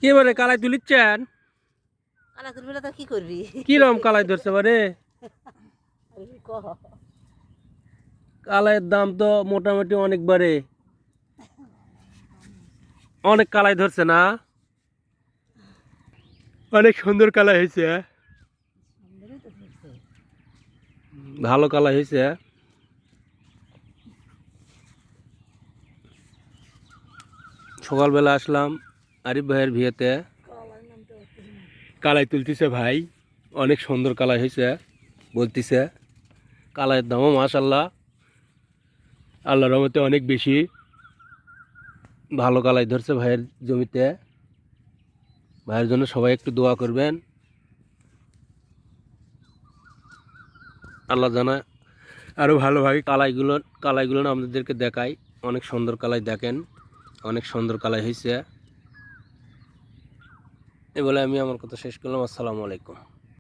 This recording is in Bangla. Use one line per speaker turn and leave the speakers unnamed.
কি বারে কালাই তুলিচ্ছেন?
কালা তুলবি না তো কি করবি?
কিরম কালাই ধরছে বারে? কালাইয়ের দাম তো মোটামুটি অনেক বারে, অনেক কালাই ধরছে না? অনেক সুন্দর কালাই হয়েছে, ভালো কালাই হয়েছে। সকালবেলা আসলাম আরিফ ভাইয়ের বিয়েতে, কালাই তুলতেছে ভাই, অনেক সুন্দর কালাই হয়েছে বলতেছে। কালাইয়ের দামও মাশাল্লাহ আল্লাহর রহমতে অনেক বেশি, ভালো কালাই ধরছে ভাইয়ের জমিতে। ভাইয়ের জন্য সবাই একটু দোয়া করবেন, আল্লাহ জানা আরও ভালোভাবে কালাইগুলো আপনাদেরকে দেখাই। অনেক সুন্দর কালাই, দেখেন অনেক সুন্দর কালাই হয়েছে। এ বলে আমি আমার কথা শেষ করলাম। আসসালামু আলাইকুম।